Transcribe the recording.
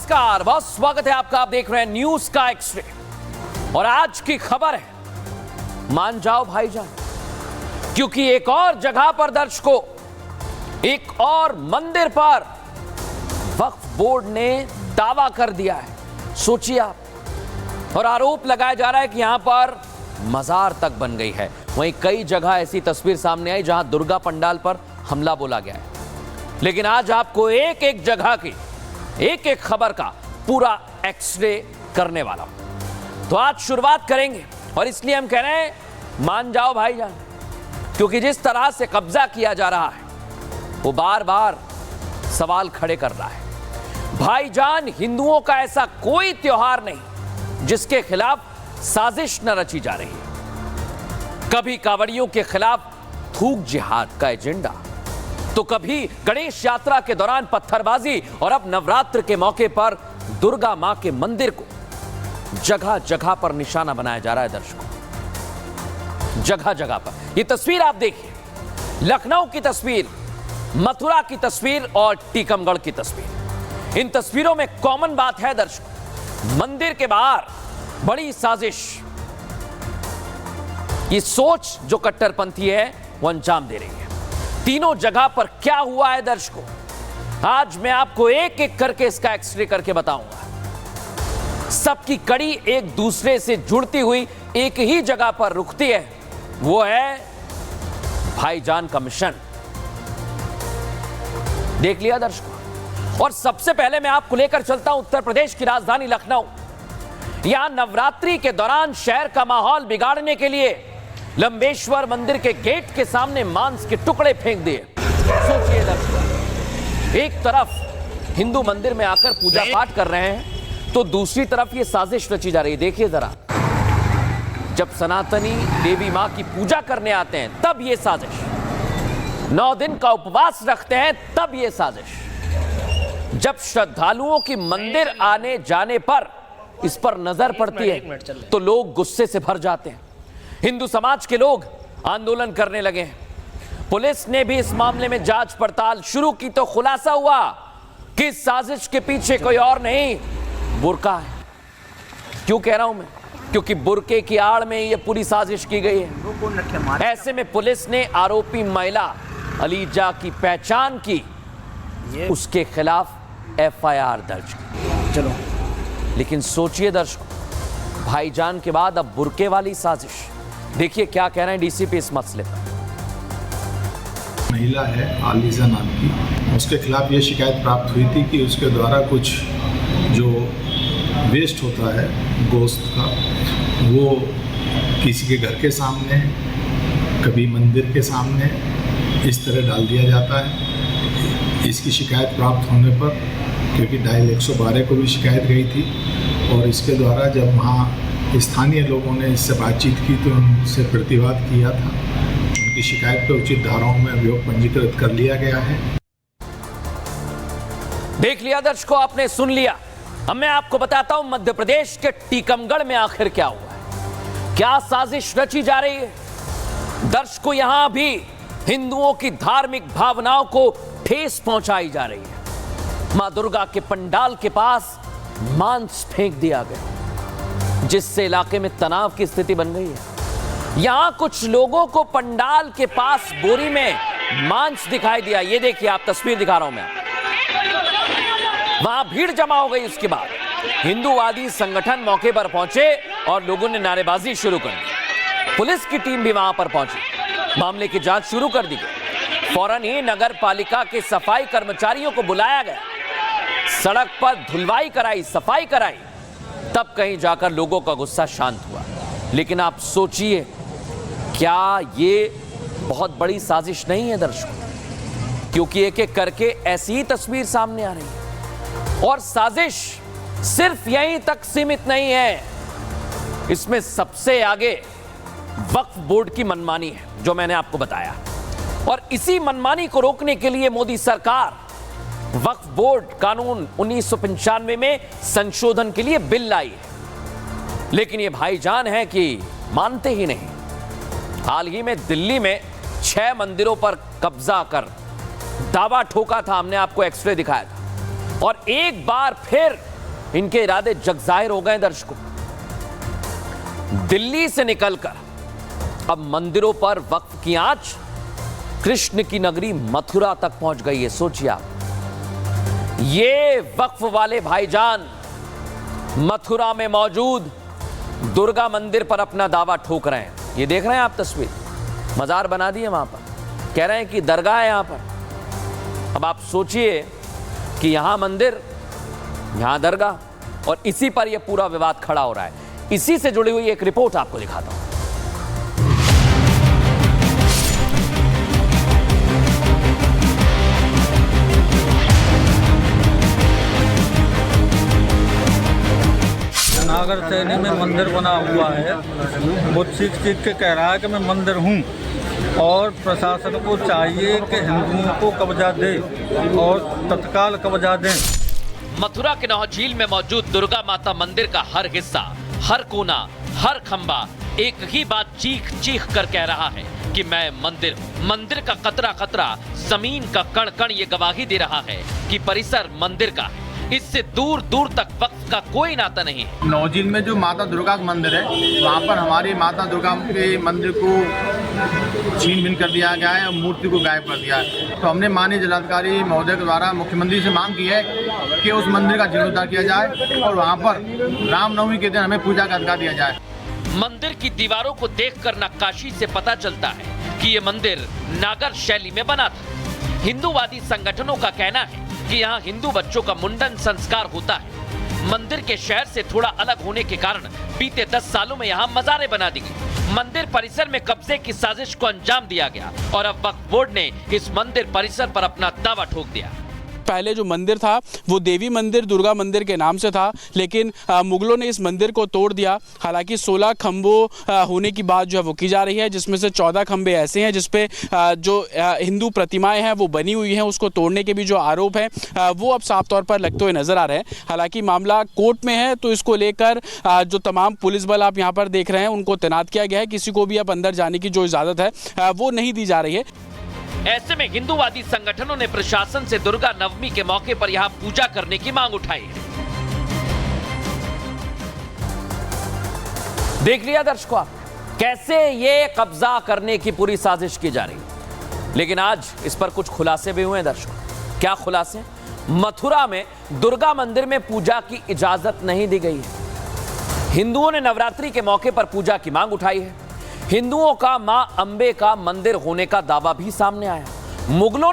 नमस्कार, बहुत स्वागत है आपका। आप देख रहे हैं न्यूज का एक्सरे और आज की खबर है मान जाओ भाईजान, क्योंकि एक और जगह पर दर्शकों, एक और मंदिर पर वक्फ बोर्ड ने दावा कर दिया है। सोचिए आप, और आरोप लगाया जा रहा है कि यहां पर मजार तक बन गई है। वहीं कई जगह ऐसी तस्वीर सामने आई जहां दुर्गा पंडाल पर हमला बोला गया है। लेकिन आज आपको एक एक जगह की एक एक खबर का पूरा एक्सरे करने वाला हूं। तो आज शुरुआत करेंगे और इसलिए हम कह रहे हैं मान जाओ भाईजान, क्योंकि जिस तरह से कब्जा किया जा रहा है वो बार बार सवाल खड़े कर रहा है। भाईजान, हिंदुओं का ऐसा कोई त्योहार नहीं जिसके खिलाफ साजिश न रची जा रही है। कभी कांवड़ियों के खिलाफ थूक जिहाद का एजेंडा, तो कभी गणेश यात्रा के दौरान पत्थरबाजी, और अब नवरात्र के मौके पर दुर्गा मां के मंदिर को जगह जगह पर निशाना बनाया जा रहा है। दर्शकों, जगह जगह पर यह तस्वीर आप देखिए, लखनऊ की तस्वीर, मथुरा की तस्वीर और टीकमगढ़ की तस्वीर। इन तस्वीरों में कॉमन बात है दर्शकों, मंदिर के बाहर बड़ी साजिश, ये सोच जो कट्टरपंथी है वो अंजाम दे रही है। तीनों जगह पर क्या हुआ है दर्शकों, आज मैं आपको एक एक करके इसका एक्सरे करके बताऊंगा। सबकी कड़ी एक दूसरे से जुड़ती हुई एक ही जगह पर रुकती है, वो है भाईजान का मिशन। देख लिया दर्शकों, और सबसे पहले मैं आपको लेकर चलता हूं उत्तर प्रदेश की राजधानी लखनऊ। यहां नवरात्रि के दौरान शहर का माहौल बिगाड़ने के लिए लंबेश्वर मंदिर के गेट के सामने मांस के टुकड़े फेंक दिए। सोचिए दर्शकों, एक तरफ हिंदू मंदिर में आकर पूजा पाठ कर रहे हैं, तो दूसरी तरफ ये साजिश रची जा रही है। देखिए जरा, जब सनातनी देवी मां की पूजा करने आते हैं तब ये साजिश, 9 दिन का उपवास रखते हैं तब ये साजिश, जब श्रद्धालुओं की मंदिर आने जाने पर इस पर नजर पड़ती है तो लोग गुस्से से भर जाते हैं। हिंदू समाज के लोग आंदोलन करने लगे हैं। पुलिस ने भी इस मामले में जांच पड़ताल शुरू की तो खुलासा हुआ कि इस साजिश के पीछे कोई और नहीं, बुर्का है। क्यों कह रहा हूं मैं? क्योंकि बुर्के की आड़ में यह पूरी साजिश की गई है। ऐसे में पुलिस ने आरोपी महिला अलीजा की पहचान की, उसके खिलाफ एफआईआर दर्ज की। चलो, लेकिन सोचिए दर्शकों, भाईजान के बाद अब बुर्के वाली साजिश। देखिए क्या कह रहे हैं डीसीपी इस मसले पर। महिला है आलिजा नाम की, उसके खिलाफ ये शिकायत प्राप्त हुई थी कि उसके द्वारा कुछ जो वेस्ट होता है गोश्त का, वो किसी के घर के सामने, कभी मंदिर के सामने इस तरह डाल दिया जाता है। इसकी शिकायत प्राप्त होने पर, क्योंकि डायल 112 को भी शिकायत गई थी, और इसके द्वारा जब वहाँ स्थानीय लोगों ने इससे बातचीत की तो उनसे प्रतिवाद किया था। उनकी शिकायत पर उचित धाराओं में अभियोग पंजीकृत कर लिया गया है। देख लिया दर्शकों, आपने सुन लिया। अब मैं आपको बताता हूं मध्य प्रदेश के टीकमगढ़ में आखिर क्या हुआ है, क्या साजिश रची जा रही है। दर्शकों, यहां भी हिंदुओं की धार्मिक भावनाओं को ठेस पहुंचाई जा रही है। मां दुर्गा के पंडाल के पास मांस फेंक दिया गया, जिससे इलाके में तनाव की स्थिति बन गई है। यहां कुछ लोगों को पंडाल के पास बोरी में मांस दिखाई दिया। ये देखिए, आप तस्वीर दिखा रहा हूं मैं। वहां भीड़ जमा हो गई। उसके बाद हिंदूवादी संगठन मौके पर पहुंचे और लोगों ने नारेबाजी शुरू कर दी। पुलिस की टीम भी वहां पर पहुंची, मामले की जांच शुरू कर दी गई। फौरन ही नगर पालिका के सफाई कर्मचारियों को बुलाया गया, सड़क पर धुलवाई कराई, सफाई कराई, तब कहीं जाकर लोगों का गुस्सा शांत हुआ। लेकिन आप सोचिए, क्या ये बहुत बड़ी साजिश नहीं है दर्शकों? क्योंकि एक एक करके ऐसी ही तस्वीर सामने आ रही है, और साजिश सिर्फ यहीं तक सीमित नहीं है। इसमें सबसे आगे वक्फ बोर्ड की मनमानी है, जो मैंने आपको बताया, और इसी मनमानी को रोकने के लिए मोदी सरकार वक्फ बोर्ड कानून 1995 में संशोधन के लिए बिल लाई है। लेकिन ये भाईजान है कि मानते ही नहीं। हाल ही में दिल्ली में 6 मंदिरों पर कब्जा कर दावा ठोका था, हमने आपको एक्सरे दिखाया था, और एक बार फिर इनके इरादे जगजाहिर हो गए दर्शकों। दिल्ली से निकलकर अब मंदिरों पर वक्फ की आंच कृष्ण की नगरी मथुरा तक पहुंच गई है। सोचिए आप, ये वक्फ वाले भाईजान मथुरा में मौजूद दुर्गा मंदिर पर अपना दावा ठोक रहे हैं। ये देख रहे हैं आप तस्वीर, मजार बना दी है वहां पर, कह रहे हैं कि दरगाह है यहां पर। अब आप सोचिए कि यहां मंदिर, यहां दरगाह, और इसी पर यह पूरा विवाद खड़ा हो रहा है। इसी से जुड़ी हुई एक रिपोर्ट आपको दिखाता हूं। नागर सैनी में मंदिर बना हुआ है, वो चीख के कह रहा है कि मैं मंदिर हूँ, और प्रशासन को चाहिए कि हिंदुओं को कब्जा दे और तत्काल कब्जा दें। मथुरा के नौह झील में मौजूद दुर्गा माता मंदिर का हर हिस्सा, हर कोना, हर खंबा एक ही बात चीख चीख कर कह रहा है कि मैं मंदिर हूं। मंदिर का कतरा कतरा, जमीन का कण कण ये गवाही दे रहा है कि परिसर मंदिर का है। इससे दूर दूर तक वक्फ का कोई नाता नहीं है। नौझील में जो माता दुर्गा का मंदिर है, वहाँ पर हमारी माता दुर्गा के मंदिर को छीन बीन कर दिया गया है और मूर्ति को गायब कर दिया है। तो हमने माननीय जिलाधिकारी महोदय के द्वारा मुख्यमंत्री से मांग की है कि उस मंदिर का जीर्णोद्धार किया जाए और वहाँ पर रामनवमी के दिन हमें पूजा का अधिकार दिया जाए। मंदिर की दीवारों को देखकर नक्काशी से पता चलता है कि ये मंदिर नागर शैली में बना था। हिंदूवादी संगठनों का कहना है कि यहाँ हिंदू बच्चों का मुंडन संस्कार होता है। मंदिर के शहर से थोड़ा अलग होने के कारण बीते 10 सालों में यहाँ मजारें बना दी गई। मंदिर परिसर में कब्जे की साजिश को अंजाम दिया गया और अब वक्फ बोर्ड ने इस मंदिर परिसर पर अपना दावा ठोक दिया। पहले जो मंदिर था वो देवी मंदिर, दुर्गा मंदिर के नाम से था, लेकिन मुगलों ने इस मंदिर को तोड़ दिया। हालांकि 16 खंभों होने की बात जो है वो की जा रही है, जिसमें से 14 खंभे ऐसे हैं जिसपे जो हिंदू प्रतिमाएं हैं वो बनी हुई हैं। उसको तोड़ने के भी जो आरोप हैं वो अब साफ तौर पर लगते हुए नजर आ रहे हैं। हालांकि मामला कोर्ट में है, तो इसको लेकर जो तमाम पुलिस बल आप यहाँ पर देख रहे हैं उनको तैनात किया गया है। किसी को भी अब अंदर जाने की जो इजाज़त है वो नहीं दी जा रही है। ऐसे में हिंदूवादी संगठनों ने प्रशासन से दुर्गा नवमी के मौके पर यहां पूजा करने की मांग उठाई है। देख लिया दर्शकों आप, कैसे ये कब्जा करने की पूरी साजिश की जा रही है। लेकिन आज इस पर कुछ खुलासे भी हुए हैं दर्शकों। क्या खुलासे? मथुरा में दुर्गा मंदिर में पूजा की इजाजत नहीं दी गई है। हिंदुओं ने नवरात्रि के मौके पर पूजा की मांग उठाई है। हिंदुओं का मां अंबे का मंदिर होने का दावा भी सामने आया। मुगलों ने